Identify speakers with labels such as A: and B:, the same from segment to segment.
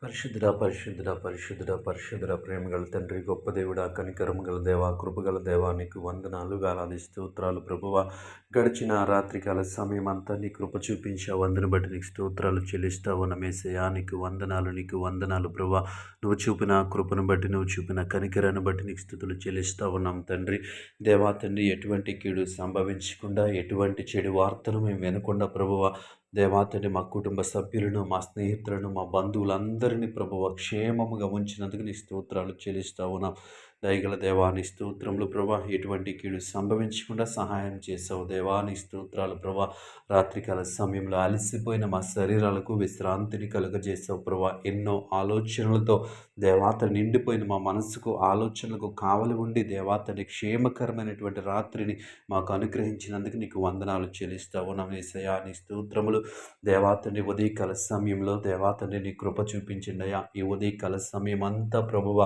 A: పరిశుద్ధుడా, పరిశుద్ధుడా, పరిశుద్ధుడా, పరిశుద్ధుడా, ప్రేమగల తండ్రి, గొప్ప దేవుడా, కనికరం గల దేవా, కృపగల దేవా, నీకు వందనాలు, వేలాది స్తోత్రాలు ప్రభువా. గడిచిన రాత్రికాల సమయం అంతా నీ కృప చూపించావు, అందుని బట్టి నీకు స్తోత్రాలు చెల్లిస్తావు. నమేసయా, నీకు వందనాలు, నీకు వందనాలు ప్రభువా. నువ్వు చూపిన కృపను బట్టి, నువ్వు చూపిన కనికరాన్ని బట్టి నీకు స్తుతులు చెల్లిస్తా ఉన్నాం తండ్రి. దేవా తండ్రి, ఎటువంటి కీడు సంభవించకుండా, ఎటువంటి చెడు వార్తను మేము వినకుండా ప్రభువా, దేవా తండ్రి, మా కుటుంబ సభ్యులను, మా స్నేహితులను, మా బంధువులందరినీ ప్రభువా క్షేమముగా ఉంచినందుకు నీ స్తోత్రాలు చెల్లిస్తా ఉన్నాం. దయగల దేవాని స్తోత్రములు ప్రభా, ఎటువంటి కీడు సంభవించకుండా సహాయం చేసావు దేవాని స్తోత్రాలు ప్రభా. రాత్రికాల సమయంలో అలసిపోయిన మా శరీరాలకు విశ్రాంతిని కలుగజేసావు ప్రభా. ఎన్నో ఆలోచనలతో దేవాతని నిండిపోయిన మా మనసుకు, ఆలోచనలకు కావలి ఉండి దేవాతని క్షేమకరమైనటువంటి రాత్రిని మాకు అనుగ్రహించినందుకు నీకు వందనాలు చెల్లిస్తావు. యేసయ్యా నీ స్తోత్రములు. దేవాతని ఉదయకాల సమయంలో దేవాతని నీ కృప చూపించిండి అయ్యా. ఈ ఉదయకాల సమయం అంతా ప్రభువ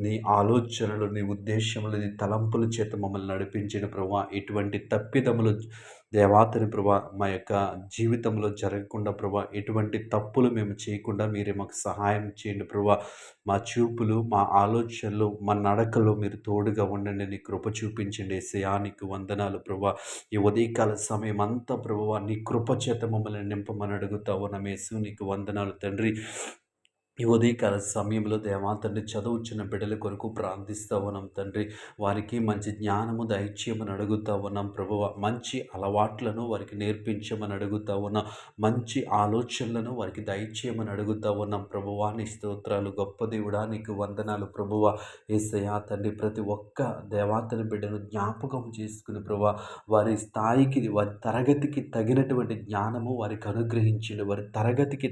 A: నీ ఆలోచనలు, నీ ఉద్దేశములు, నీ తలంపుల చేత మమ్మల్ని నడిపించిన ప్రభువా. ఎటువంటి తప్పిదములు దేవాతని ప్రభా మా యొక్క జీవితంలో జరగకుండా ప్రభా, ఎటువంటి తప్పులు మేము చేయకుండా మీరే మాకు సహాయం చేయండి ప్రభా. మా చూపులు, మా ఆలోచనలు, మా నడకలు మీరు తోడుగా ఉండండి. నీ కృప చూపించండి యేసయ్యా. నీకు వందనాలు ప్రభా. ఈ ఉదయకాల సమయం అంతా ప్రభువా నీ కృప చేత మమ్మల్ని నింపమని అడుగుతావు నమేసు. నీకు వందనాలు తండ్రి. ఈ ఉదయకాల సమయంలో దేవా తండ్రి, చదువుచున్న బిడ్డల కొరకు ప్రార్థిస్తూ ఉన్నాం తండ్రి. వారికి మంచి జ్ఞానము దయచేయమని అడుగుతా ఉన్నాం ప్రభువ. మంచి అలవాట్లను వారికి నేర్పించమని అడుగుతా ఉన్నాం. మంచి ఆలోచనలను వారికి దయచేయమని అడుగుతా ఉన్నాం ప్రభువా. నీ స్తోత్రాలు. గొప్ప దేవుడా నీకు వందనాలు ప్రభువ. యేసయ్యా తండ్రి, ప్రతి ఒక్క దేవాతని బిడ్డను జ్ఞాపకం చేసుకుని ప్రభువ, వారి స్థాయికి, వారి తరగతికి తగినటువంటి జ్ఞానము వారికి అనుగ్రహించండి. వారి తరగతికి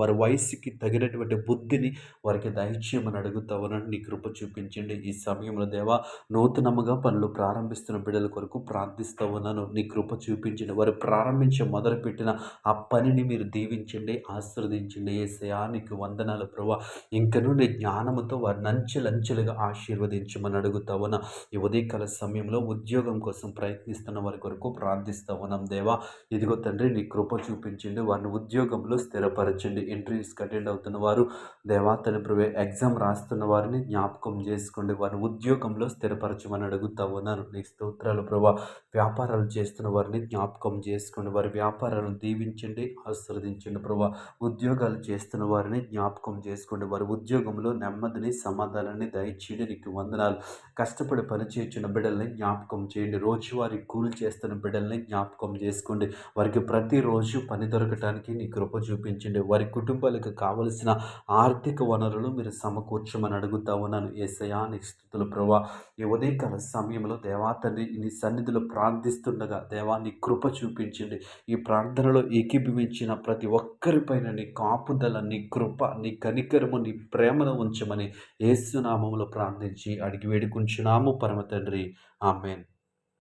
A: వారి వయసుకి తగినటువంటి బుద్ధిని వారికి దయచేయమని అడుగుతా ఉన్నాను. నీ కృప చూపించండి. ఈ సమయంలో దేవా, నూతనముగా పనులు ప్రారంభిస్తున్న బిడ్డల కొరకు ప్రార్థిస్తూ ఉన్నాను. నీ కృప చూపించండి. వారు ప్రారంభించి మొదలుపెట్టిన ఆ పనిని మీరు దీవించండి, ఆశీర్వదించండి. యేసయ్యా నీకు వందనాలు ప్రభువా. ఇంకనూ నీ జ్ఞానముతో వారిని అంచెలంచెలుగా ఆశీర్వదించమని అడుగుతా ఉన్నా. ఈ ఉదయకాల సమయంలో ఉద్యోగం కోసం ప్రయత్నిస్తున్న వారి కొరకు ప్రార్థిస్తూ ఉన్నాం దేవా. ఇదిగో తండ్రి, నీ కృప చూపించండి. వారిని ఉద్యోగంలో స్థిరపరచండి. ఇంటర్వ్యూస్కి అటెండ్ అవుతున్న వారు దేవా తండ్రి ప్రభు, ఎగ్జామ్ రాస్తున్న వారిని జ్ఞాపకం చేసుకోండి. వారిని ఉద్యోగంలో స్థిరపరచమని అడుగుతా ఉన్నాను. నీ స్తోత్రాలు ప్రభా. వ్యాపారాలు చేస్తున్న వారిని జ్ఞాపకం చేసుకోండి. వారి వ్యాపారాలను దీవించండి, ఆశీర్వదించండి ప్రభా. ఉద్యోగాలు చేస్తున్న వారిని జ్ఞాపకం చేసుకోండి. వారి ఉద్యోగంలో నెమ్మదిని, సమాధానాన్ని దయచేయండి. నీకు వందనాలు. కష్టపడి పనిచేస్తున్న బిడ్డల్ని జ్ఞాపకం చేయండి. రోజువారీ కూలి చేస్తున్న బిడ్డల్ని జ్ఞాపకం చేసుకోండి. వారికి ప్రతిరోజు పని దొరకటానికి నీ కృప చూపించండి. వారి కుటుంబాలకు కావలసిన ఆర్థిక వనరులు మీరు సమకూర్చమని అడుగుతా ఉన్నాను. యేసయ్యా నీకు స్తుతులు ప్రభువా. ఈ ఉదయకాల సమయంలో దేవా తండ్రి, నీ సన్నిధిలో ప్రార్థిస్తుండగా దేవా నీ కృప చూపించండి. ఈ ప్రార్థనలో ఏకీభవించిన ప్రతి ఒక్కరిపైన నీ కాపుదల, నీ కృప, నీ కనికరము, నీ ప్రేమను ఉంచమని యేసు నామములో ప్రార్థించి అడిగి వేడుకుంటున్నాము పరమ తండ్రి. ఆమేన్.